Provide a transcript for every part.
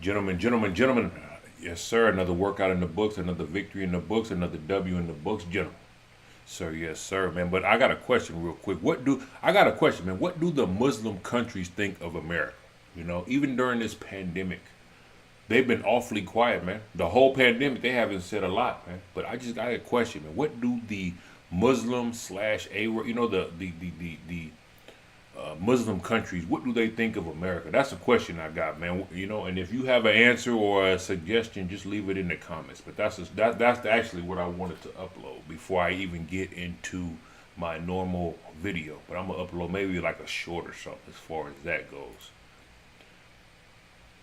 Gentlemen. Yes, sir. Another workout in the books, another victory in the books, another W in the books, gentlemen. Sir, yes, sir, man. But I got a question real quick. I got a question, man. What do the Muslim countries think of America? You know, even during this pandemic, they've been awfully quiet, man. The whole pandemic, they haven't said a lot, man. But I just got a question, man. What do the Muslim slash A, you know, the Muslim countries, what do they think of America? That's a question I got, man. You know, and if you have an answer or a suggestion, just leave it in the comments. But that's actually what I wanted to upload before I even get into my normal video. But I'm gonna upload maybe like a short or something as far as that goes.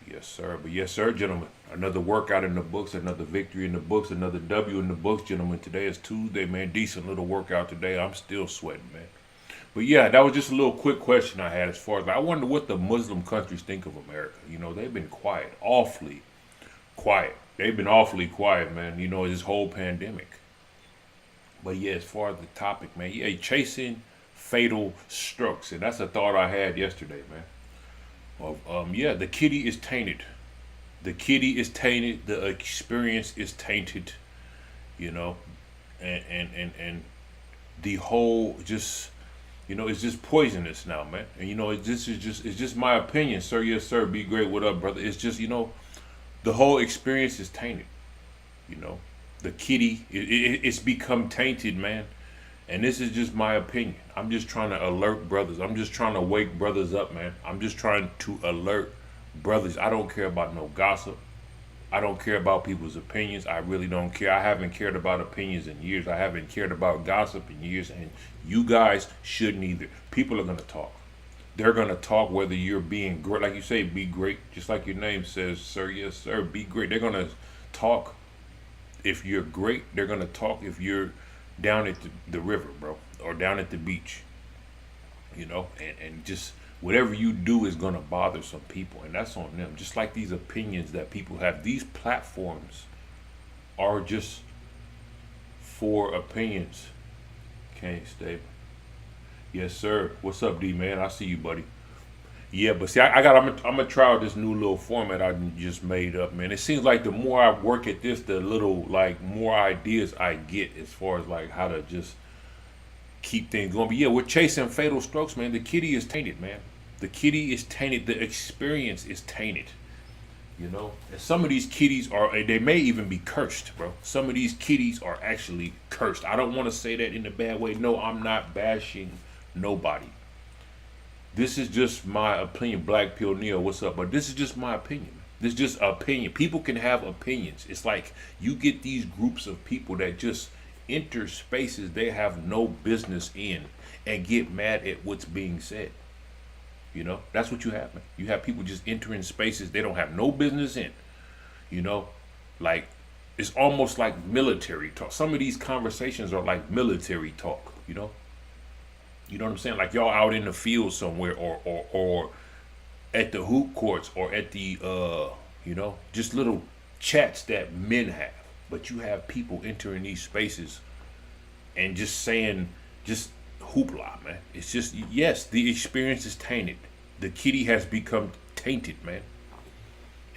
Yes, sir. But yes, sir, gentlemen. Another workout in the books, another victory in the books, another W in the books, gentlemen. Today is Tuesday, man. Decent little workout today. I'm still sweating, man. But yeah, that was just a little quick question I had as far as I wonder what the Muslim countries think of America. You know, they've been quiet, awfully quiet. They've been awfully quiet, man, you know, this whole pandemic. But yeah, as far as the topic, man, yeah, chasing fatal strokes. And that's a thought I had yesterday, man. Yeah, the kitty is tainted. The kitty is tainted. The experience is tainted, you know, and the whole just, you know, it's just poisonous now, man. And you know, it's just my opinion, sir. Yes, sir. Be great. What up, brother? It's just, you know, the whole experience is tainted. You know, the kitty, it's become tainted, man. And this is just my opinion. I'm just trying to alert brothers. I'm just trying to wake brothers up, man. I'm just trying to alert brothers. I don't care about no gossip. I don't care about people's opinions. I really don't care. I haven't cared about opinions in years. I haven't cared about gossip in years, and you guys shouldn't either. People are going to talk. They're going to talk whether you're being great. Like you say, be great. Just like your name says, sir, yes, sir, be great. They're going to talk if you're great. They're going to talk if you're down at the river, bro, or down at the beach. You know, and just whatever you do is going to bother some people, and that's on them. Just like these opinions that people have, these platforms are just for opinions. Can't stay. Yes, sir. What's up, D man? I see you, buddy. Yeah, but see, I'm gonna try out this new little format I just made up, man. It seems like the more I work at this, the little like more ideas I get as far as like how to just keep things going. But yeah, we're chasing fatal strokes, man. The kitty is tainted, man. The kitty is tainted. The experience is tainted. You know, and some of these kitties they may even be cursed, bro. Some of these kitties are actually cursed. I don't want to say that in a bad way. No, I'm not bashing nobody. This is just my opinion. Black Pill Neo, what's up? But this is just my opinion. This is just opinion. People can have opinions. It's like you get these groups of people that just enter spaces they have no business in and get mad at what's being said. You know, that's what you have, man. You have people just entering spaces they don't have no business in. You know, like it's almost like military talk. Some of these conversations are like military talk, you know? You know what I'm saying? Like y'all out in the field somewhere or at the hoop courts or at the you know, just little chats that men have. But you have people entering these spaces and just saying just hoopla, man. It's just, yes, the experience is tainted. The kitty has become tainted, man.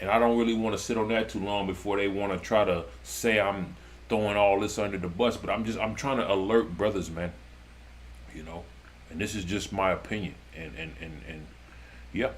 And I don't really want to sit on that too long before they want to try to say I'm throwing all this under the bus. But I'm trying to alert brothers, man. You know, and this is just my opinion. And yeah.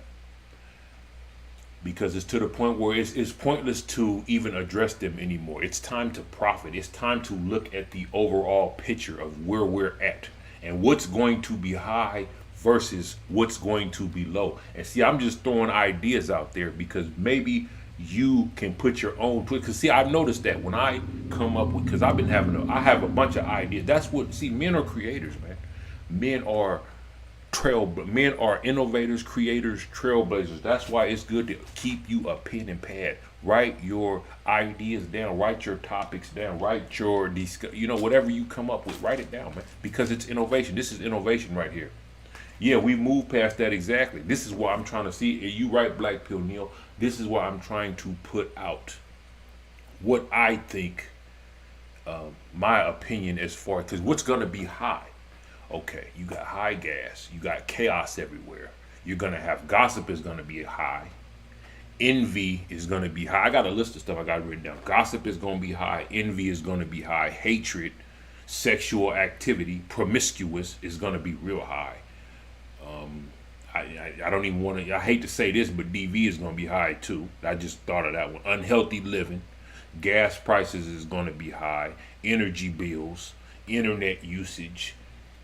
Because it's to the point where it's pointless to even address them anymore. It's time to profit. It's time to look at the overall picture of where we're at and what's going to be high versus what's going to be low. And see, I'm just throwing ideas out there because maybe you can put your own twist. Because see, I've noticed that when I come up with, because I have a bunch of ideas. That's what, see, men are creators, man. Men are innovators, creators, trailblazers. That's why it's good to keep you a pen and pad. Write your ideas down, write your topics down, write your, you know, whatever you come up with, write it down, man, because it's innovation. This is innovation right here. Yeah, we moved past that exactly. This is what I'm trying to see. You right, Black Pill Neil. This is what I'm trying to put out. What I think, my opinion as far, because what's going to be high? Okay, you got high gas, you got chaos everywhere. You're going to have gossip is going to be high. Envy is going to be high. I got a list of stuff I got written down. Gossip is going to be high. Envy is going to be high. Hatred, sexual activity, promiscuous is going to be real high. I don't even want to, I hate to say this, but DV is going to be high too. I just thought of that one. Unhealthy living, gas prices is going to be high, energy bills, internet usage,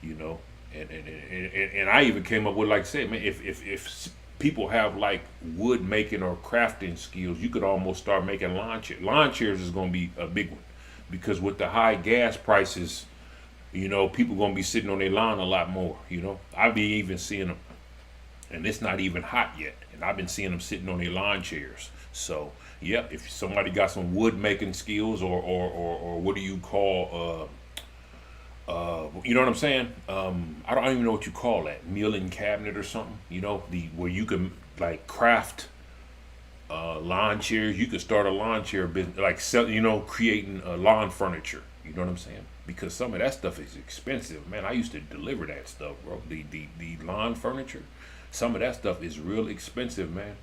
you know, and I even came up with, like I said, man, if people have like wood making or crafting skills, you could almost start making lawn chairs. Lawn chairs is going to be a big one because with the high gas prices, you know, people going to be sitting on their lawn a lot more, you know. I've been even seeing them, and it's not even hot yet, and I've been seeing them sitting on their lawn chairs. So yeah, if somebody got some wood making skills, or what do you call you know what I'm saying? I don't even know what you call that, milling cabinet or something. You know, the where you can like craft lawn chairs. You could start a lawn chair business, like sell, you know, creating lawn furniture. You know what I'm saying? Because some of that stuff is expensive, man. I used to deliver that stuff, bro. The lawn furniture, some of that stuff is real expensive, man.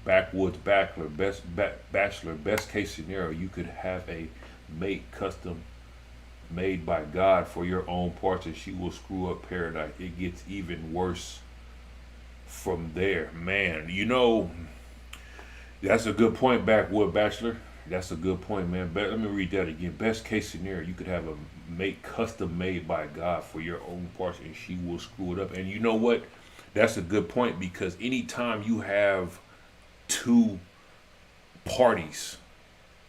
Backwoods bachelor, best case scenario, you could have a make custom made by God for your own parts, and she will screw up paradise. It gets even worse from there, man. You know, that's a good point, Backwood Bachelor. That's a good point, man. Let me read that again. Best case scenario, you could have a make custom made by God for your own parts, and she will screw it up. And you know what? That's a good point, because anytime you have two parties,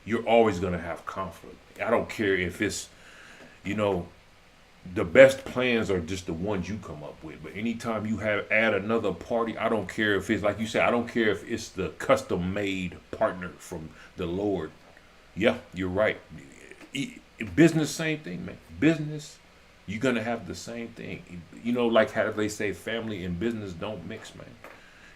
you're always going to have conflict. I don't care if it's, you know, the best plans are just the ones you come up with. But anytime you add another party, I don't care if it's, like you said, I don't care if it's the custom made partner from the Lord. Yeah, you're right. Business, same thing, man. Business, you're gonna have the same thing. You know, like how they say, family and business don't mix, man.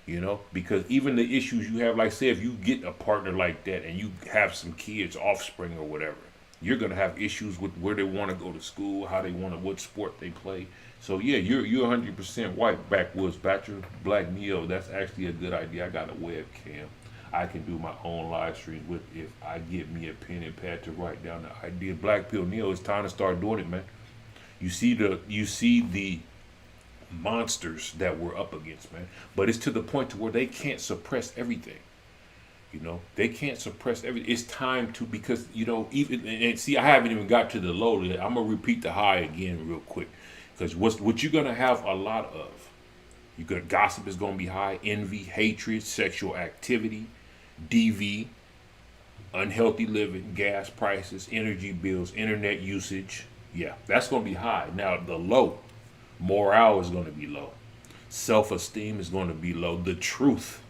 You know, because even the issues you have, like say if you get a partner like that and you have some kids, offspring or whatever, you're gonna have issues with where they want to go to school, how they want to, what sport they play. So yeah, you're 100% white, Backwoods Bachelor, Black Neo. That's actually a good idea. I got a webcam. I can do my own live streams with, if I get me a pen and pad to write down the idea. Black Pill Neo, it's time to start doing it, man. You see the monsters that we're up against, man. But it's to the point to where they can't suppress everything. You know, they can't suppress everything. It's time to, because, you know, even, and see, I haven't even got to the low yet. I'm gonna repeat the high again real quick, because what you're gonna have a lot of, you got gossip is gonna be high, envy, hatred, sexual activity, DV, unhealthy living, gas prices, energy bills, internet usage. Yeah, that's gonna be high. Now the low, morale is gonna be low, self-esteem is gonna be low. The truth,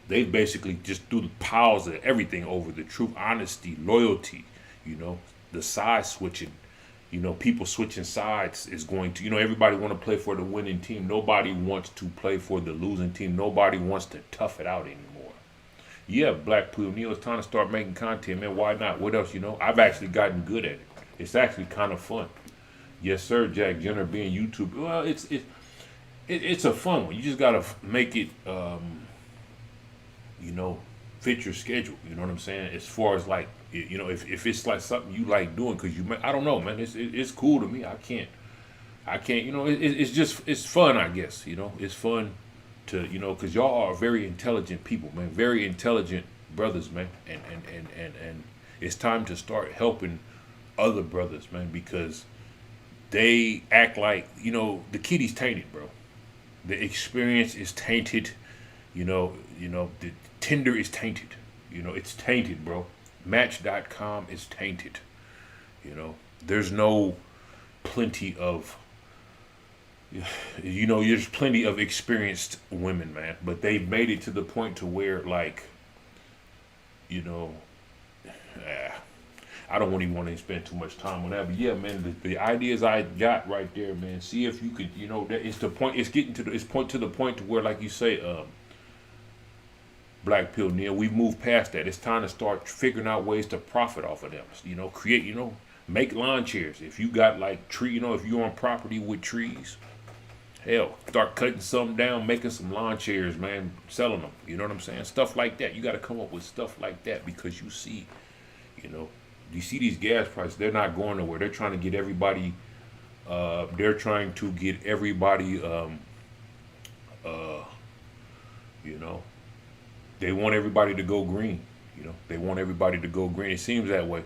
they basically just threw the piles of everything over the truth, honesty, loyalty, you know, the side switching, you know, people switching sides is going to, you know, everybody want to play for the winning team. Nobody wants to play for the losing team. Nobody wants to tough it out anymore. Yeah, Black Pill Neil, it's time to start making content, man. Why not? What else, you know? I've actually gotten good at it. It's actually kind of fun. Yes, sir, Jack Jenner being YouTube. Well, it's a fun one. You just got to make it, you know, fit your schedule. You know what I'm saying? As far as like, you know, if it's like something you like doing, because I don't know, man. It's cool to me. I can't. You know, it's fun. I guess, you know, it's fun to, you know, because y'all are very intelligent people, man. Very intelligent brothers, man. And it's time to start helping other brothers, man, because they act like, you know, the kitty's tainted, bro. The experience is tainted. You know, the Tinder is tainted. You know, it's tainted, bro. Match.com is tainted. You know, there's no plenty of, you know, there's plenty of experienced women, man. But they've made it to the point to where, like, you know, I don't even want to spend too much time on that. But yeah, man, the ideas I got right there, man. See if you could, you know, that it's the point. It's getting to the point to where, like you say, Black Pill Neil, we've moved past that. It's time to start figuring out ways to profit off of them. You know, create, you know, make lawn chairs. If you got like tree, you know, if you're on property with trees, Hell, start cutting some down, making some lawn chairs, man, selling them. You know what I'm saying? Stuff like that. You got to come up with stuff like that because you see, you know, you see these gas prices. They're not going nowhere. They're trying to get everybody. They're trying to get everybody. Uh, you know, they want everybody to go green. You know, they want everybody to go green. It seems that way.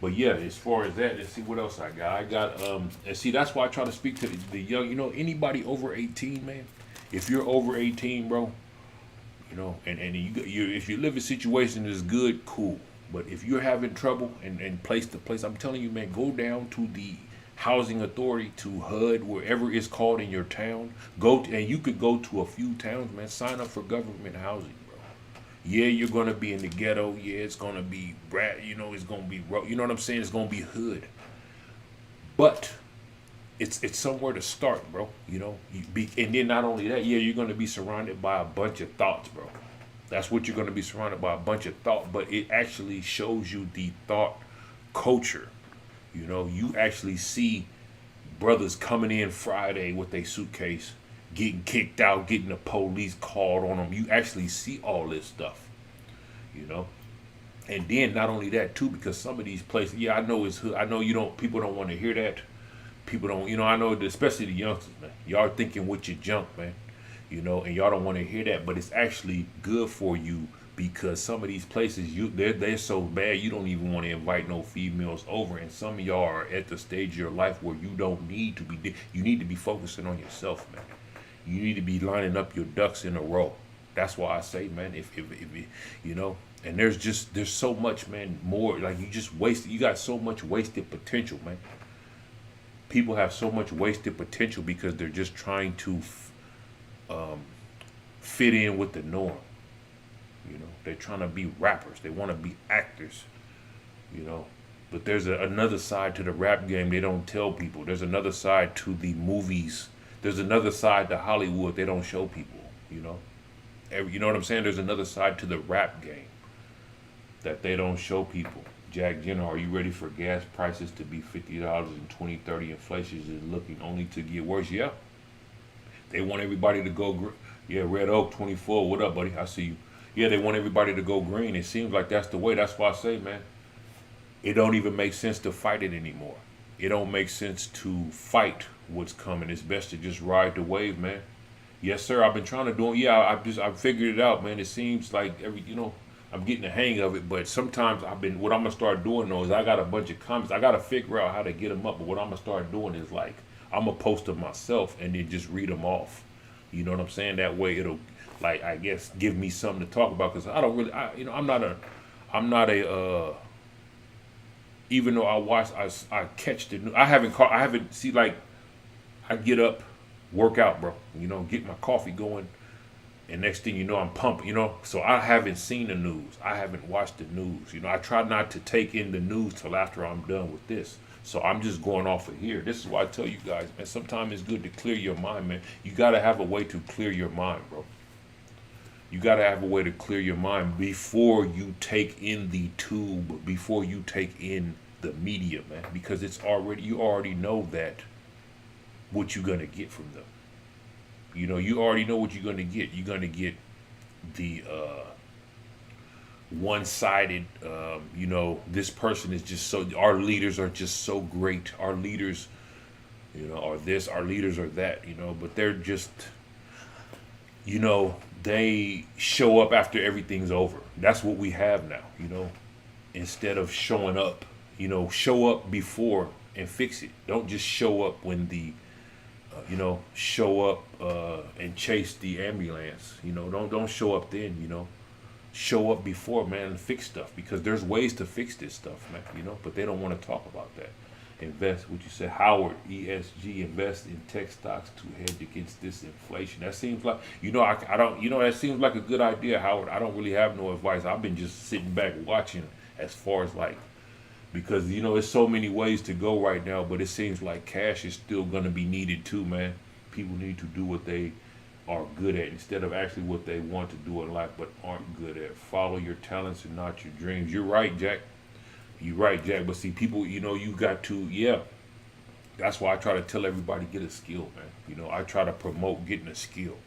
But yeah, as far as that, let's see what else I got. I got and see that's why I try to speak to the young. You know, anybody over 18, man. If you're over 18, bro, you know, and you if you live a situation that's good, cool. But if you're having trouble and place to place, I'm telling you, man, go down to the housing authority, to HUD, wherever it's called in your town. And you could go to a few towns, man. Sign up for government housing. Yeah, you're gonna be in the ghetto. Yeah, it's gonna be brat. You know, it's gonna be you know what I'm saying. It's gonna be hood, but it's somewhere to start, bro. You know, and then not only that, yeah, you're gonna be surrounded by a bunch of thoughts, bro. That's what you're gonna be surrounded by, a bunch of thought. But it actually shows you the thought culture. You know, you actually see brothers coming in Friday with a suitcase, getting kicked out, getting the police called on them. You actually see all this stuff, you know. And then not only that too, because some of these places, yeah, I know it's hood. I know people don't want to hear that. People don't, you know, I know, especially the youngsters, man. Y'all thinking with your junk, man, you know, and y'all don't want to hear that, but it's actually good for you because some of these places, they're so bad you don't even want to invite no females over, and some of y'all are at the stage of your life where you don't need to be. You need to be focusing on yourself, man. You need to be lining up your ducks in a row. That's why I say, man, if you know, and there's so much, man, more, like you got so much wasted potential, man. People have so much wasted potential because they're just trying to fit in with the norm. You know, they're trying to be rappers. They want to be actors, you know. But there's another side to the rap game they don't tell people. There's another side to the movies. There's another side to Hollywood they don't show people, you know. You know what I'm saying? There's another side to the rap game that they don't show people. Jack Jenner, are you ready for gas prices to be $50 in 2030? Inflation is looking only to get worse. Yeah. They want everybody to go yeah, Red Oak 24. What up, buddy? I see you. Yeah, they want everybody to go green. It seems like that's the way. That's why I say, man, it don't even make sense to fight it anymore. It don't make sense to fight what's coming. It's best to just ride the wave, man. Yes, sir. I've been trying to do it. Yeah, I figured it out, man. It seems like I'm getting the hang of it. But sometimes what I'm gonna start doing though is I got a bunch of comments. I gotta figure out how to get them up. But what I'm gonna start doing is like I'm gonna post them myself and then just read them off. You know what I'm saying? That way it'll, like, I guess, give me something to talk about, because I don't really, I'm not a, even though I catch the news, I haven't, see, like, I get up, work out, bro, you know, get my coffee going, and next thing you know, I'm pumping, you know, so I haven't seen the news, I haven't watched the news, you know, I try not to take in the news till after I'm done with this. So I'm just going off of here. This is why I tell you guys, man, sometimes it's good to clear your mind, man. You got to have a way to clear your mind, bro. You got to have a way to clear your mind before you take in the tube, before you take in the media, man. Because you already know that what you're going to get from them. You know, you already know what you're going to get. You're going to get the one-sided, you know, this person is just so, our leaders are just so great, our leaders, you know, are this, our leaders are that, you know, but they're just, you know, they show up after everything's over. That's what we have now, you know, instead of showing up, you know, show up before and fix it. Don't just show up when you know, show up and chase the ambulance, you know, don't show up then, you know. Show up before, man, and fix stuff, because there's ways to fix this stuff, man, you know, but they don't want to talk about that. Invest, what you said, Howard, ESG, invest in tech stocks to hedge against this inflation. That seems like, you know, I don't, you know, that seems like a good idea, Howard. I don't really have no advice. I've been just sitting back watching, as far as like, because, you know, there's so many ways to go right now, but it seems like cash is still going to be needed too, man. People need to do what they are good at instead of actually what they want to do in life but aren't good at. Follow your talents and not your dreams. You're right, Jack. You're right, Jack. But see, people, you know, you got to, yeah. That's why I try to tell everybody get a skill, man. You know, I try to promote getting a skill,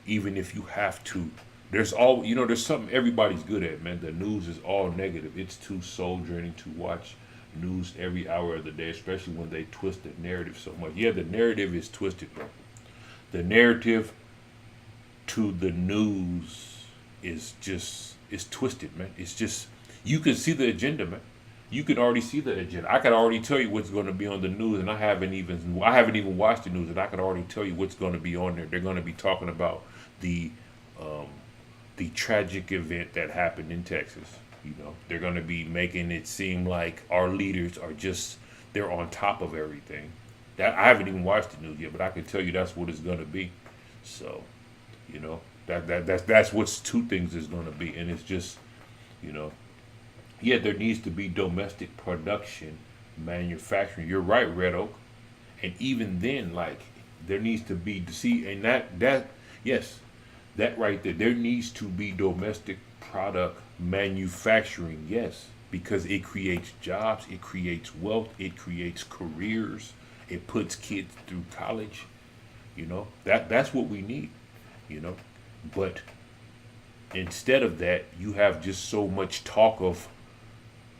even if you have to. There's all you know. There's something everybody's good at, man. The news is all negative. It's too soul draining to watch news every hour of the day, especially when they twist the narrative so much. Yeah, the narrative is twisted, bro. The narrative to the news is just it's twisted, man. It's just you can see the agenda, man. You can already see the agenda. I can already tell you what's going to be on the news, and I haven't even watched the news, and I can already tell you what's going to be on there. They're going to be talking about the um, the tragic event that happened in Texas. You know, they're going to be making it seem like our leaders are just they're on top of everything. That I haven't even watched the news yet, but I can tell you that's what it's going to be. So, you know, that's what's two things is going to be, and it's just, you know, yeah, there needs to be domestic production, manufacturing. You're right, Red Oak, and even then, like there needs to be see, and that yes, that right there, there needs to be domestic product manufacturing. Yes, because it creates jobs, it creates wealth, it creates careers, it puts kids through college. You know that's what we need. You know, but instead of that, you have just so much talk of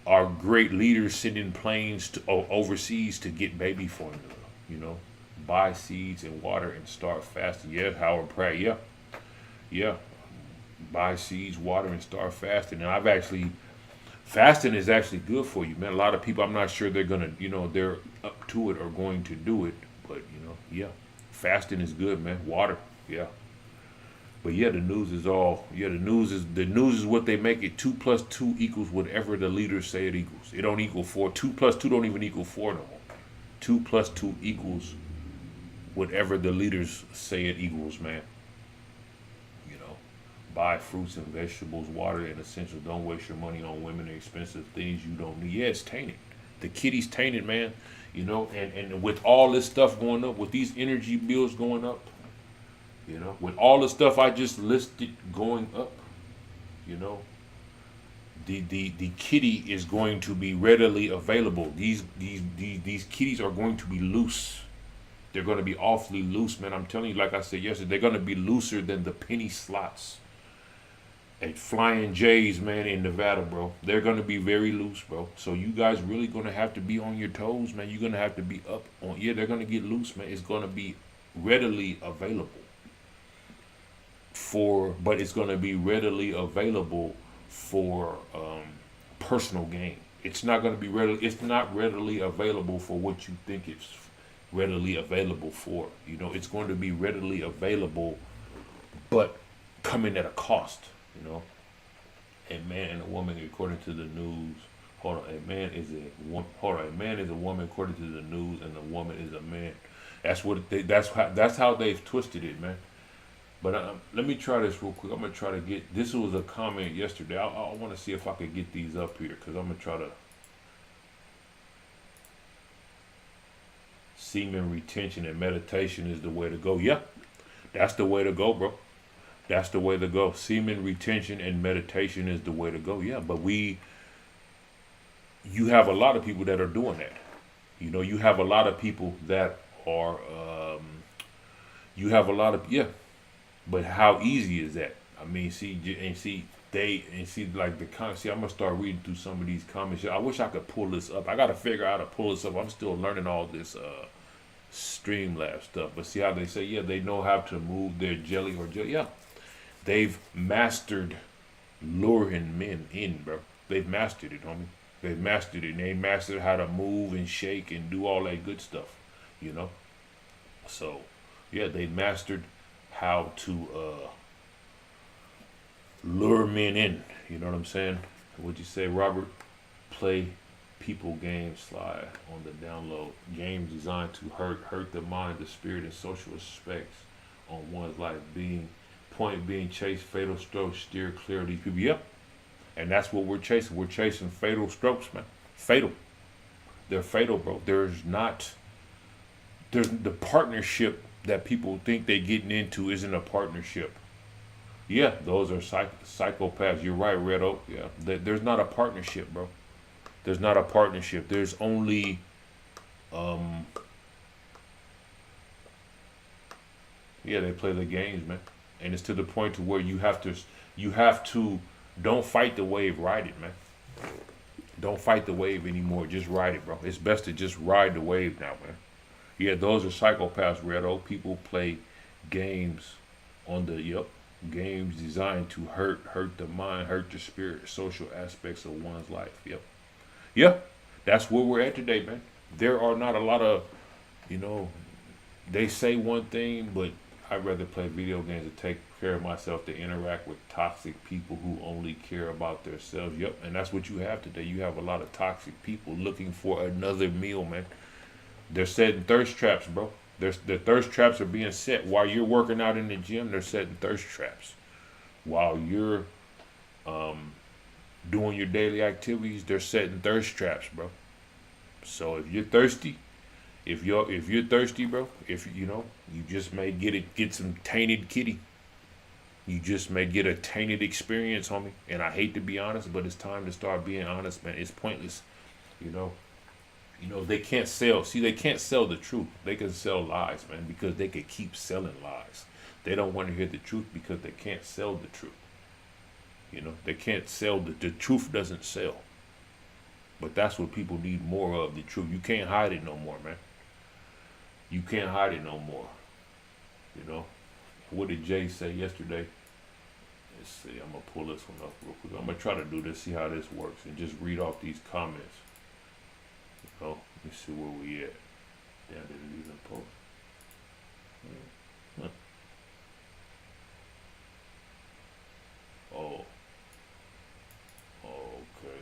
our great leaders sending planes to overseas to get baby formula. You know, buy seeds and water and start fasting. Yeah, Howard Pratt. Yeah, yeah. Buy seeds, water, and start fasting. And I've actually fasting is actually good for you, man. A lot of people, I'm not sure they're gonna, you know, they're up to it or going to do it, but you know, yeah, fasting is good, man. Water, yeah. But yeah, the news is all. Yeah, the news is what they make it. 2 plus 2 equals whatever the leaders say it equals. It don't equal 4. 2 plus 2 don't even equal 4 no more. 2 plus 2 equals whatever the leaders say it equals, man. You know, buy fruits and vegetables, water and essentials. Don't waste your money on women and expensive things you don't need. Yeah, it's tainted. The kitty's tainted, man. You know, and with all this stuff going up, with these energy bills going up, you know, with all the stuff I just listed going up, you know, the kitty is going to be readily available. These kitties are going to be loose. They're going to be awfully loose, man. I'm telling you, like I said yesterday, they're going to be looser than the penny slots at Flying J's, man, in Nevada, bro. They're going to be very loose, bro. So you guys really going to have to be on your toes, man. You're going to have to be up on. Yeah, they're going to get loose, man. It's going to be readily available but it's going to be readily available for personal gain. It's not going to be readily. It's not readily available for what you think it's readily available for. You know, it's going to be readily available, but coming at a cost. You know, a man and a woman, according to the news. Hold on, a man is a man is a woman according to the news, and a woman is a man. That's how they've twisted it, man. But let me try this real quick. I'm gonna try to get. This was a comment yesterday. I want to see if I could get these up here because I'm gonna try to. Semen retention and meditation is the way to go. Yeah, that's the way to go, bro. That's the way to go. Semen retention and meditation is the way to go. Yeah, but you have a lot of people that are doing that. You know, you have a lot of people that are. You have a lot of But how easy is that? I mean, like the comments. See, I'm gonna start reading through some of these comments. I wish I could pull this up. I gotta figure out how to pull this up. I'm still learning all this Streamlabs stuff. But see how they say, yeah, they know how to move their jelly or jelly. Yeah, they've mastered luring men in, bro. They've mastered it, homie. They've mastered it. And they mastered how to move and shake and do all that good stuff. You know. So, yeah, they mastered how to lure men in. You know what I'm saying? What'd you say, Robert? Play people games, slide on the download. Games designed to hurt the mind, the spirit, and social aspects on one's life. Being chased, fatal strokes, steer clear of these people. Yep. And that's what we're chasing. We're chasing fatal strokes, man. Fatal. They're fatal, bro. There's the partnership that people think they're getting into isn't a partnership. Yeah, those are psychopaths. You're right, Red Oak. Yeah, there's not a partnership, bro. There's not a partnership. There's only Yeah, they play the games, man. And it's to the point to where you have to don't fight the wave, ride it, man. Don't fight the wave anymore. Just ride it, bro. It's best to just ride the wave now, man. Yeah, those are psychopaths, Redo. People play games on the games designed to hurt the mind, hurt the spirit, social aspects of one's life. Yep. Yeah, that's where we're at today, man. There are not a lot of, you know, they say one thing, but I'd rather play video games to take care of myself to interact with toxic people who only care about themselves. Yep, and that's what you have today. You have a lot of toxic people looking for another meal, man. They're setting thirst traps, bro. The thirst traps are being set while you're working out in the gym. They're setting thirst traps while you're doing your daily activities. They're setting thirst traps, bro. So if you're thirsty, if you're thirsty, bro, if you just may get some tainted kitty. You just may get a tainted experience, homie. And I hate to be honest, but it's time to start being honest, man. It's pointless, you know. They can't sell. See, they can't sell the truth. They can sell lies, man, because they can keep selling lies. They don't want to hear the truth because they can't sell the truth. They can't sell the truth doesn't sell. But that's what people need more of, the truth. You can't hide it no more, man. You can't hide it no more. What did Jay say yesterday? Let's see. I'm going to pull this one up real quick. I'm going to try to do this, see how this works, and just read off these comments. Let me see where we at. Damn, did it even post? Huh. Oh. Okay.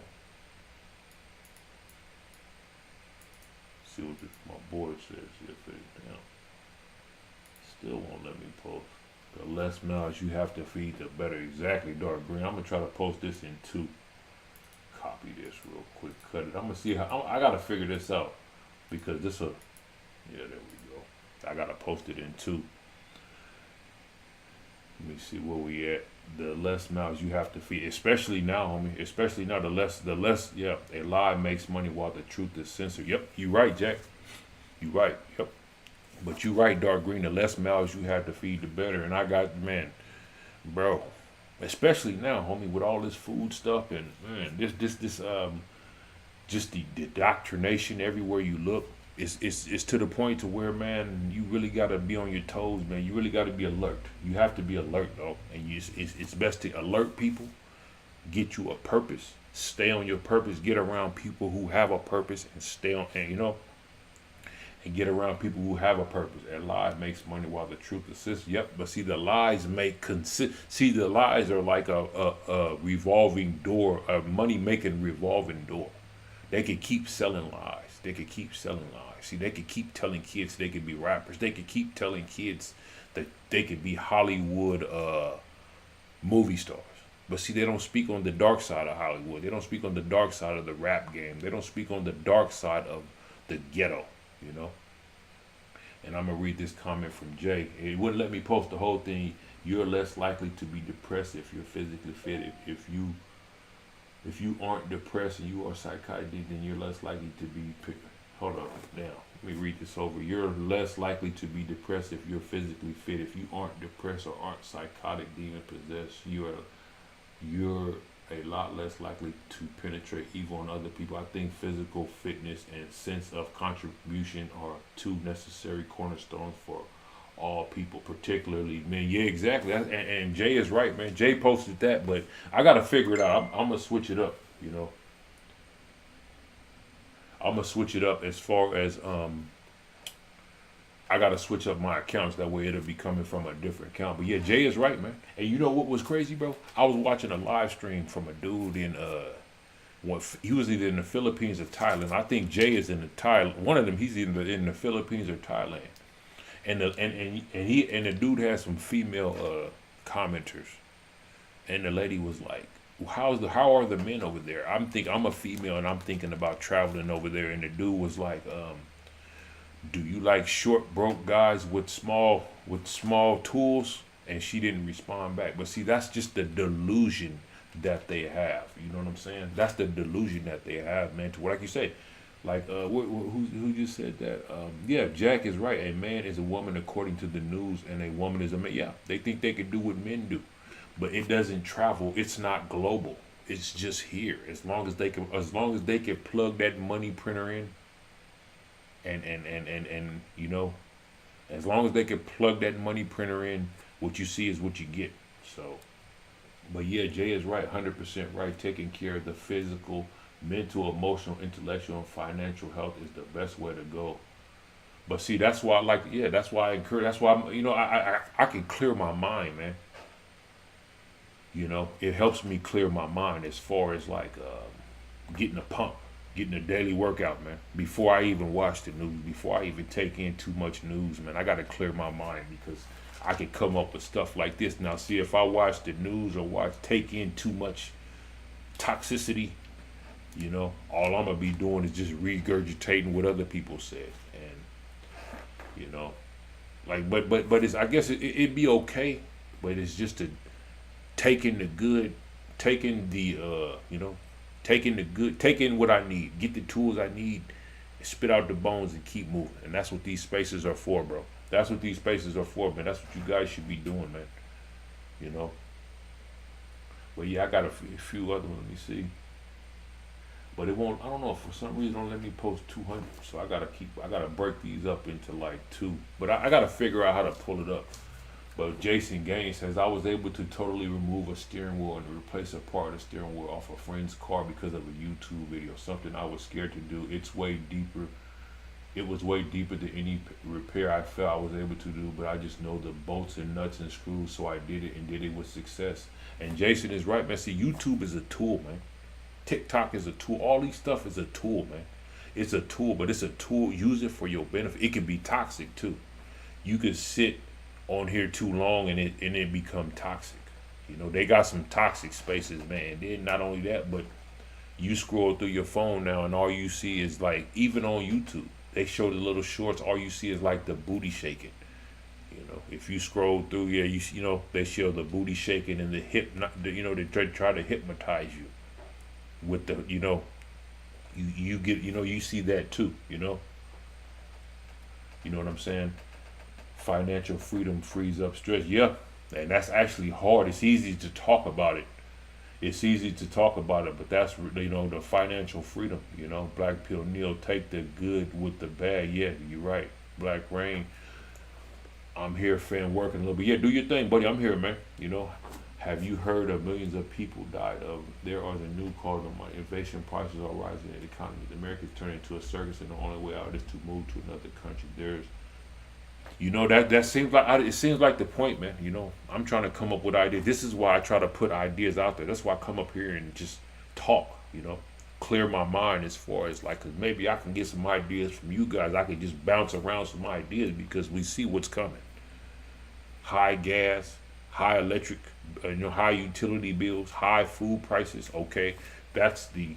See what my board says yesterday. Damn. Still won't let me post. The less mouths you have to feed, the better. Exactly, Dark Green. I'm going to try to post this in 2. Copy this real quick, cut it. I'm gonna see how I gotta figure this out because there we go. I gotta post it in 2. Let me see where we at. The less mouths you have to feed, especially now, homie. Especially now, the less. Yeah, a lie makes money while the truth is censored. Yep, you right, Jack. You right. Yep. But you right, Dark Green. The less mouths you have to feed, the better. And I got, man, bro. Especially now, homie, with all this food stuff and man, this just the indoctrination everywhere you look. It's to the point to where, man, you really gotta be on your toes, man. You really gotta be alert. You have to be alert, though, and it's best to alert people, get you a purpose, stay on your purpose, get around people who have a purpose, and stay on and get around people who have a purpose. And lie makes money while the truth assists. Yep, but see, the lies see, the lies are like a revolving door, a money-making revolving door. They could keep selling lies. They could keep selling lies. See, they could keep telling kids they could be rappers. They could keep telling kids that they could be Hollywood movie stars. But see, they don't speak on the dark side of Hollywood. They don't speak on the dark side of the rap game. They don't speak on the dark side of the ghetto. And I'm gonna read this comment from Jay. It wouldn't let me post the whole thing. You're less likely to be depressed if you're physically fit. If you aren't depressed and you are psychotic, then you're less likely to be. Hold on, now let me read this over. You're less likely to be depressed if you're physically fit. If you aren't depressed or aren't psychotic, demon possessed, you're a lot less likely to penetrate evil on other people. I think physical fitness and sense of contribution are 2 necessary cornerstones for all people, particularly men. Yeah, exactly. And Jay is right, man. Jay posted that, but I got to figure it out. I'm going to switch it up, I'm going to switch it up as far as I gotta switch up my accounts. That way it'll be coming from a different account. But yeah, Jay is right, man. And you know what was crazy, bro? I was watching a live stream from a dude in he was either in the Philippines or Thailand. I think Jay is in the Thailand. One of them, he's either in the Philippines or Thailand. And the dude has some female commenters. And the lady was like, how are the men over there? I'm a female and I'm thinking about traveling over there. And the dude was like, do you like short, broke guys with small tools? And she didn't respond back. But see, that's just the delusion that they have. You know what I'm saying? That's the delusion that they have, man. To like you say, Like, who just said that? Yeah, Jack is right. A man is a woman according to the news, and a woman is a man. Yeah, they think they can do what men do, but it doesn't travel. It's not global. It's just here. As long as they can plug that money printer in, and as long as they can plug that money printer in, what you see is what you get. So, but yeah, Jay is right, 100% right. Taking care of the physical, mental, emotional, intellectual, and financial health is the best way to go. But see, that's why I like, yeah, that's why I encourage, that's why I can clear my mind, man. It helps me clear my mind as far as like getting a pump, getting a daily workout, man. Before I even watch the news, before I even take in too much news, man, I got to clear my mind because I can come up with stuff like this. Now, see, if I watch the news or take in too much toxicity, all I'm gonna be doing is just regurgitating what other people said, and like, but it's, I guess it'd be okay, but it's just to taking the good, taking the taking the good, taking what I need, get the tools I need, spit out the bones and keep moving. And that's what these spaces are for, bro. That's what these spaces are for, man. That's what you guys should be doing, man. You know. But yeah, I got a few other ones. Let me see. But it won't. I don't know. For some reason, it don't let me post 200. So I gotta break these up into like two. But I gotta figure out how to pull it up. But Jason Gaines says I was able to totally remove a steering wheel and replace a part of the steering wheel off a friend's car because of a YouTube video. Something I was scared to do. It's way deeper. It was way deeper than any repair I felt I was able to do. But I just know the bolts and nuts and screws, so I did it and did it with success. And Jason is right, man. See, YouTube is a tool, man. TikTok is a tool. All these stuff is a tool, man. It's a tool, but it's a tool. Use it for your benefit. It can be toxic too. You could sit on here too long and it become toxic. You know, they got some toxic spaces, man. Then not only that, but you scroll through your phone now and all you see is like, even on YouTube, they show the little shorts. All you see is like the booty shaking. You know, if you scroll through, yeah, you know they show the booty shaking and the hip. They try to hypnotize you with the, you get, you see that too. You know what I'm saying? Financial freedom frees up stress. Yeah, and that's actually hard. It's easy to talk about it. But that's the financial freedom. Black Pill Neil, take the good with the bad. Yeah, you're right. Black Rain, I'm here, fam, working a little bit. Yeah, do your thing, buddy. I'm here, man. Have you heard of millions of people died of? There are the new cause of money. Inflation, prices are rising in the economy. The Americans turn into a circus, and the only way out is to move to another country. That seems like it seems like the point, man. I'm trying to come up with ideas. This is why I try to put ideas out there. That's why I come up here and just talk. Clear my mind as far as like, 'cause maybe I can get some ideas from you guys. I can just bounce around some ideas because we see what's coming. High gas, high electric, high utility bills, high food prices. Okay, that's the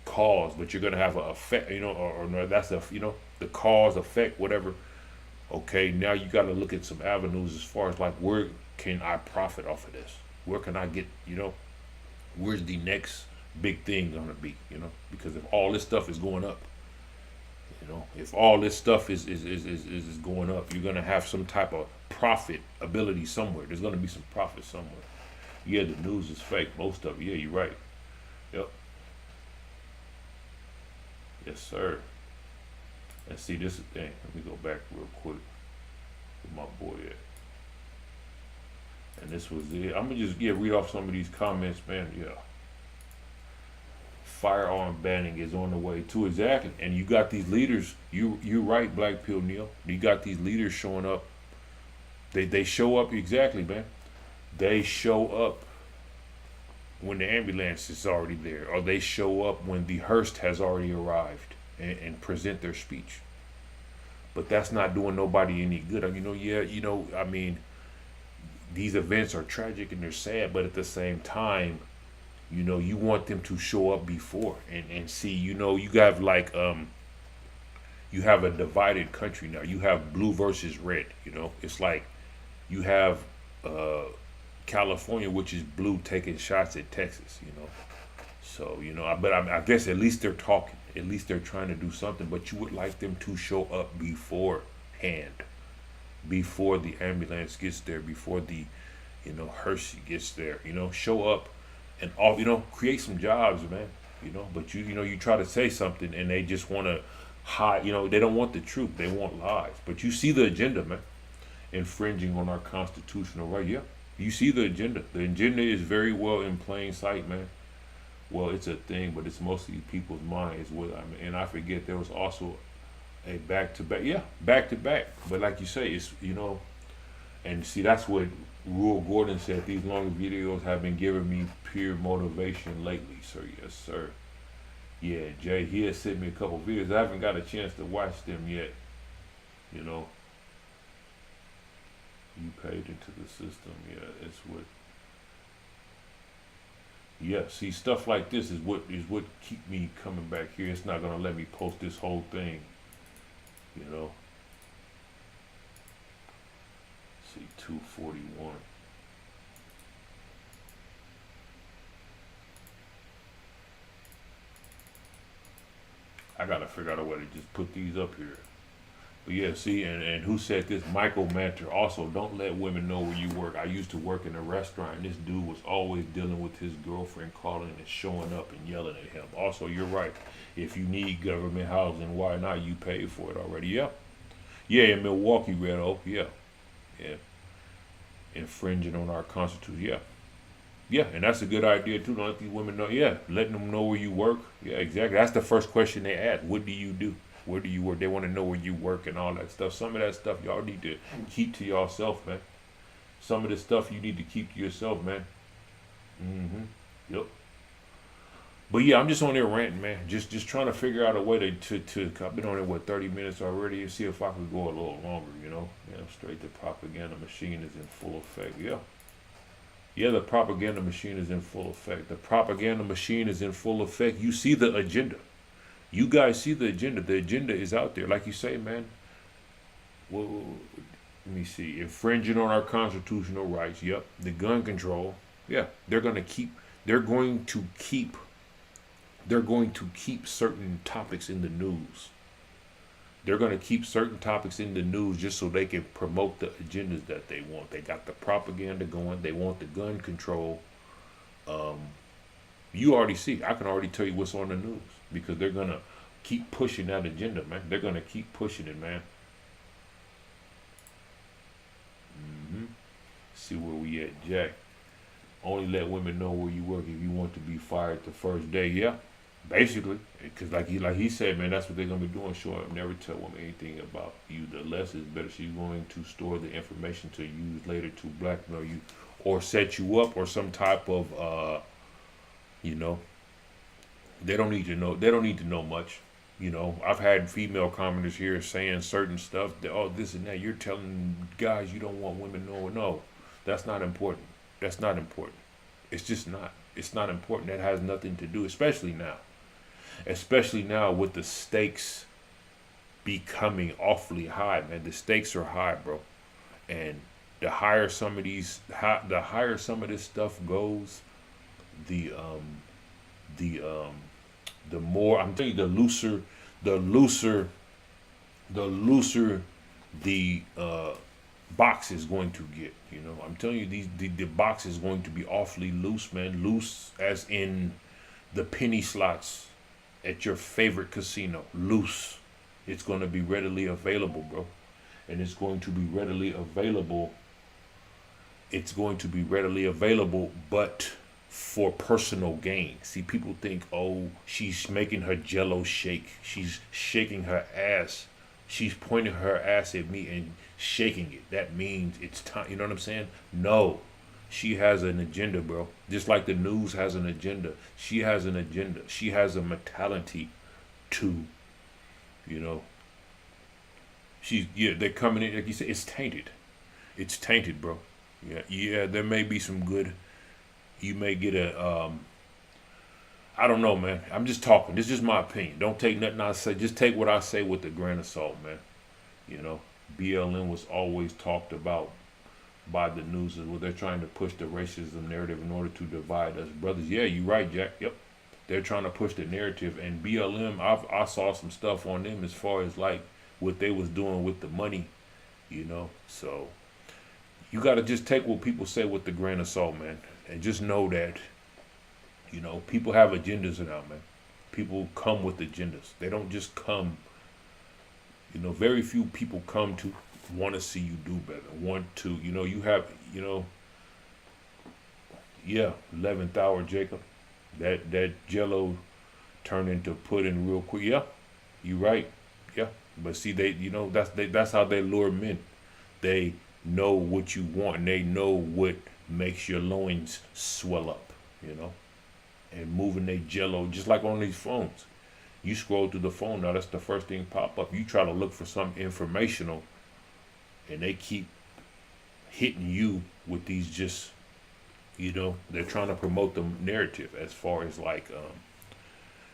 cause, but you're gonna have an effect. Or that's the cause effect, whatever. Okay, now you got to look at some avenues as far as like, where can I profit off of this? Where can I get, where's the next big thing going to be, because if all this stuff is going up, if all this stuff is going up, you're going to have some type of profit ability somewhere. There's going to be some profit somewhere. Yeah, the news is fake, most of it. Yeah, you're right. Yep. Yes, sir. And see, this is the thing. Let me go back real quick with my boy at. And this was it. I'm gonna just read off some of these comments, man. Yeah. Firearm banning is on the way too. Exactly. And you got these leaders. You're right, Black Pill Neil. You got these leaders showing up. They show up exactly, man. They show up when the ambulance is already there, or they show up when the hearse has already arrived. And present their speech. But that's not doing nobody any good. These events are tragic and they're sad, but at the same time, you want them to show up before and see, you have like, you have a divided country now. You have blue versus red, it's like you have California, which is blue, taking shots at Texas, so, but I guess at least they're talking. at least they're trying to do something. But you would like them to show up beforehand, before the ambulance gets there, before the, Hershey gets there. Show up and all. Create some jobs, man. But you try to say something and they just want to hide. They don't want the truth. They want lies. But you see the agenda, man. Infringing on our constitutional right. Yeah, you see the agenda. The agenda is very well in plain sight, man. Well, it's a thing, but it's mostly people's minds. And I forget there was also a back to back. Yeah, back to back. But like you say, it's and see that's what Rule Gordon said. These longer videos have been giving me pure motivation lately, sir. Yes, sir. Yeah, Jay, he has sent me a couple videos. I haven't got a chance to watch them yet. You paid into the system. Yeah, it's what. Yeah, see, stuff like this is what keep me coming back here. It's not gonna let me post this whole thing. See, 241. I gotta figure out a way to just put these up here. But yeah, see, and who said this? Michael Manter. Also, don't let women know where you work. I used to work in a restaurant, and this dude was always dealing with his girlfriend calling and showing up and yelling at him. Also, you're right. If you need government housing, why not? You paid for it already. Yeah. Yeah, in Milwaukee, Red Oak. Yeah. Yeah. Infringing on our constitution. Yeah. Yeah, and that's a good idea too. Don't let these women know. Yeah, letting them know where you work. Yeah, exactly. That's the first question they ask. What do you do? Where do you work? They want to know where you work and all that stuff. Some of that stuff y'all need to keep to yourself, man. Some of the stuff you need to keep to yourself, man. Yep. But yeah, I'm just on there ranting, man. Just trying to figure out a way to I've been on there 30 minutes already, and see if I could go a little longer, Yeah, straight the propaganda machine is in full effect. Yeah. Yeah, the propaganda machine is in full effect. The propaganda machine is in full effect. You see the agenda. You guys see the agenda. The agenda is out there. Like you say, man. Well, let me see. Infringing on our constitutional rights. Yep. The gun control. Yeah. They're going to keep certain topics in the news. They're going to keep certain topics in the news just so they can promote the agendas that they want. They got the propaganda going. They want the gun control. You already see. I can already tell you what's on the news because they're going to keep pushing that agenda, man. They're going to keep pushing it, man. See where we at, Jack. Only let women know where you work if you want to be fired the first day. Yeah. Basically, because like he said, man, that's what they're gonna be doing. Showing up, never tell women anything about you. The less is better. She's going to store the information to use later to blackmail you, or set you up, or some type of, They don't need to know. They don't need to know much. I've had female commenters here saying certain stuff. That, this and that. You're telling guys you don't want women to know. No, that's not important. That's not important. It's just not. It's not important. That has nothing to do, especially now. Especially now with the stakes becoming awfully high, man. The stakes are high, bro. And the higher some of this stuff goes, the more, I'm telling you, the looser the box is going to get. I'm telling you, the box is going to be awfully loose, man. Loose as in the penny slots at your favorite casino. Loose. It's going to be readily available, bro. And it's going to be readily available. It's going to be readily available, but for personal gain. See, people think, oh, she's making her Jello shake. She's shaking her ass. She's pointing her ass at me and shaking it. That means it's time. You know what I'm saying? No. She has an agenda, bro. Just like the news has an agenda. She has an agenda. She has a mentality to, they're coming in, like you said, it's tainted. It's tainted, bro. Yeah, there may be some good. You may get I don't know, man. I'm just talking. This is just my opinion. Don't take nothing I say. Just take what I say with a grain of salt, man. BLM was always talked about by the news as well. They're trying to push the racism narrative in order to divide us. Brothers, yeah, you're right, Jack. Yep. They're trying to push the narrative, and BLM. I saw some stuff on them as far as like what they was doing with the money, you know. So you got to just take what people say with a grain of salt, man, and just know that, you know, people have agendas now, man. People come with agendas. They don't just come. You know, very few people come to want to see you do better. Want to, you know, you have, you know, yeah, 11th hour, Jacob. That Jello turned into pudding real quick. Yeah, you right. Yeah, but see, they, you know, that's how they lure men. They know what you want, and they know what makes your loins swell up. You know, and moving their Jello just like on these phones. You scroll through the phone now. That's the first thing pop up. You try to look for something informational, and they keep hitting you with these just, you know, they're trying to promote the narrative as far as like,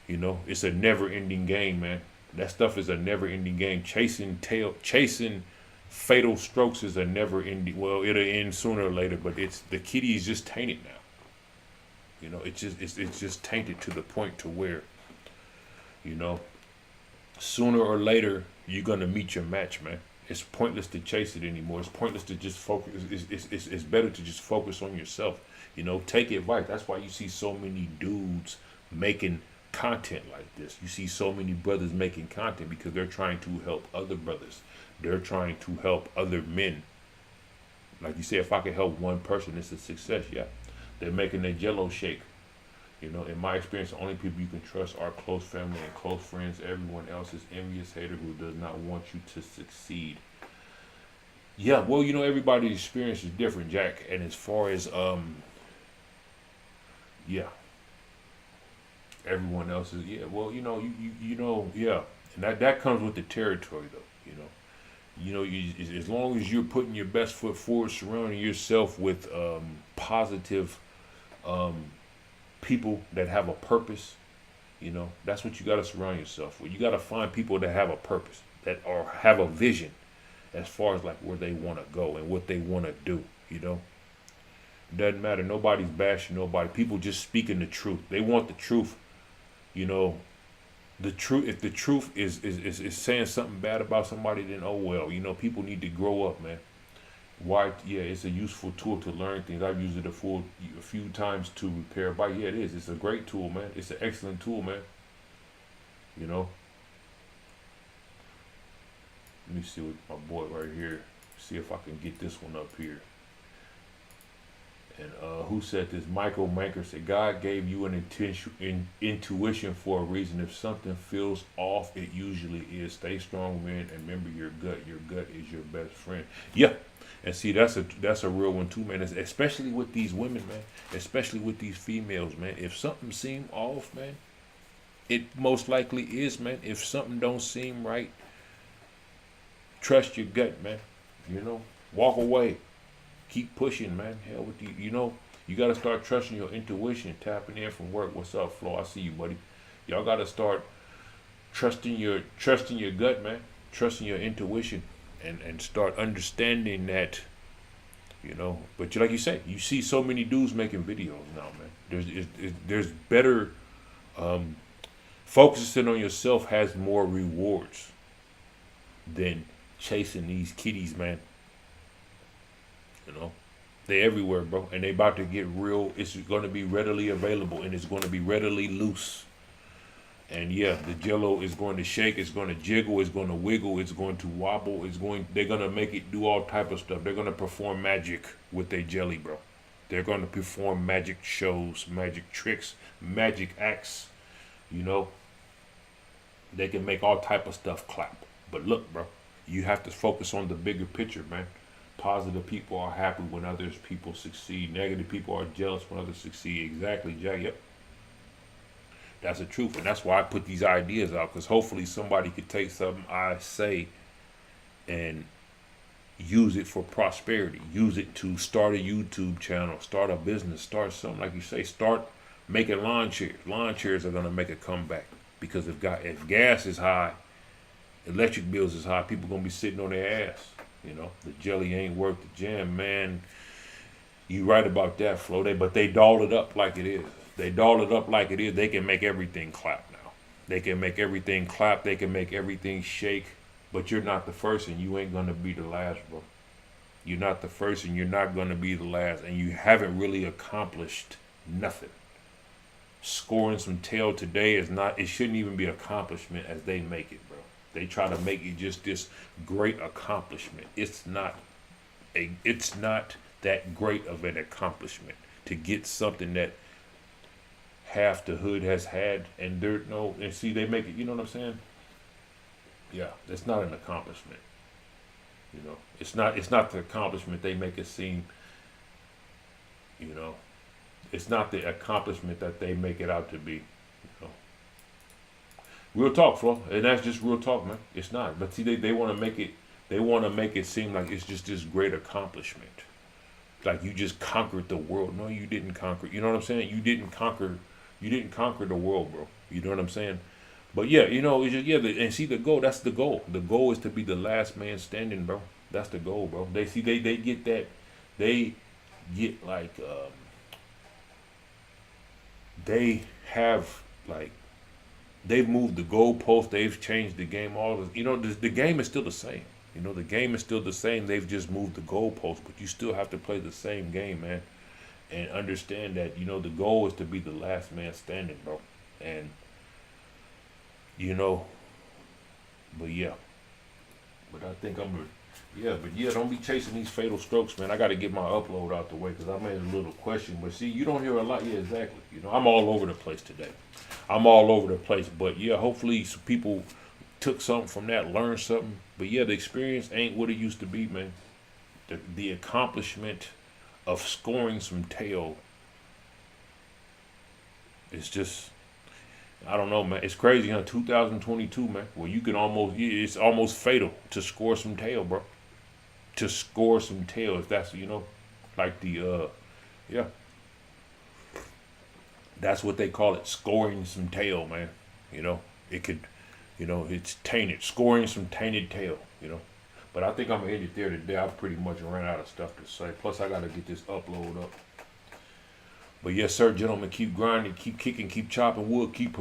you know, it's a never-ending game, man. That stuff is a never-ending game. Chasing fatal strokes is a never-ending. Well, it'll end sooner or later, but it's the kitty is just tainted now. You know, it's just tainted to the point to where, you know, sooner or later you're gonna meet your match, man. It's pointless to chase it anymore. It's pointless to just focus. It's better to just focus on yourself. You know, take advice. That's why you see so many dudes making content like this. You see so many brothers making content because they're trying to help other brothers. They're trying to help other men. Like you say, if I could help one person, it's a success. Yeah, they're making their Jello Shake. You know, in my experience, the only people you can trust are close family and close friends. Everyone else is envious hater who does not want you to succeed. Yeah, well, you know, everybody's experience is different, Jack. And as far as yeah, everyone else is, yeah. Well, you know, you know, yeah, and that comes with the territory, though. You know, as long as you're putting your best foot forward, surrounding yourself with positive people that have a purpose, you know, that's what you got to surround yourself with. You got to find people that have a purpose, that are have a vision as far as like where they want to go and what they want to do, you know. Doesn't matter. Nobody's bashing nobody. People just speaking the truth. They want the truth, you know. The truth, if the truth is saying something bad about somebody, then oh well, you know, people need to grow up, man. Why? Yeah, it's a useful tool to learn things. I've used it a few times to repair a bike. Yeah, it is. It's a great tool, man. It's an excellent tool, man. You know. Let me see what my boy right here. See if I can get this one up here. And who said this? Michael Manker said, God gave you an intuition for a reason. If something feels off, it usually is. Stay strong, man, and remember your gut. Your gut is your best friend. Yeah. And see, that's a real one too, man. Especially with these women, man. Especially with these females, man. If something seem off, man, it most likely is, man. If something don't seem right, trust your gut, man. You know, walk away. Keep pushing, man. Hell with you. You know, you got to start trusting your intuition. Tapping in from work. What's up, Flo? I see you, buddy. Y'all got to start trusting your gut, man. Trusting your intuition. And start understanding that, you know. But like you say, you see so many dudes making videos now, man. There's better, focusing on yourself has more rewards than chasing these kitties, man. You know, they everywhere, bro, and they about to get real. It's going to be readily available, and it's going to be readily loose. And yeah, the Jello is going to shake, it's going to jiggle, it's going to wiggle, it's going to wobble, they're going to make it do all type of stuff. They're going to perform magic with their jelly, bro. They're going to perform magic shows, magic tricks, magic acts, you know. They can make all type of stuff clap. But look, bro, you have to focus on the bigger picture, man. Positive people are happy when others people succeed. Negative people are jealous when others succeed. Exactly, Jack. Yep. That's the truth, and that's why I put these ideas out, because hopefully somebody could take something I say and use it for prosperity. Use it to start a YouTube channel, start a business, start something, like you say, start making lawn chairs. Lawn chairs are going to make a comeback, because if gas is high, electric bills is high, people going to be sitting on their ass. You know, the jelly ain't worth the jam, man. You right about that, Flo. But they dolled it up like it is. They doll it up like it is. They can make everything clap now. They can make everything clap. They can make everything shake. But you're not the first, and you ain't gonna be the last, bro. You're not the first, and you're not gonna be the last, and you haven't really accomplished nothing. Scoring some tail today is not. It shouldn't even be an accomplishment as they make it, bro. They try to make it just this great accomplishment. It's not a. It's not that great of an accomplishment to get something that half the hood has had, and dirt no. And see, they make it. You know what I'm saying? Yeah, it's not an accomplishment. You know, it's not. It's not the accomplishment they make it seem. You know, it's not the accomplishment that they make it out to be. You know, real talk, Flo, and that's just real talk, man. It's not. But see, they want to make it. They want to make it seem like it's just this great accomplishment. Like you just conquered the world. No, you didn't conquer. You know what I'm saying? You didn't conquer. You didn't conquer the world, bro. You know what I'm saying? But yeah, you know, it's just, yeah, and see the goal. That's the goal. The goal is to be the last man standing, bro. That's the goal, bro. They see they get that. They get like they have like they've moved the goalpost. They've changed the game. All this, you know, the game is still the same. You know, the game is still the same. They've just moved the goalpost, but you still have to play the same game, man. And understand that, you know, the goal is to be the last man standing, bro. And you know, but yeah, but I think don't be chasing these fatal strokes, man. I got to get my upload out the way because I made a little question. But see, you don't hear a lot. Yeah, exactly. You know, I'm all over the place today. I'm all over the place. But yeah, hopefully some people took something from that, learned something. But yeah, the experience ain't what it used to be, man. The accomplishment of scoring some tail is just, I don't know, man. It's crazy, huh? 2022, man. Well, you can almost, it's almost fatal to score some tail, bro. To score some tail, if that's, you know, like the, yeah. That's what they call it, scoring some tail, man. You know, it could, you know, it's tainted, scoring some tainted tail, you know. But I think I'm going to end it there today. I pretty much ran out of stuff to say. Plus, I got to get this upload up. But yes, sir, gentlemen, keep grinding, keep kicking, keep chopping wood, keep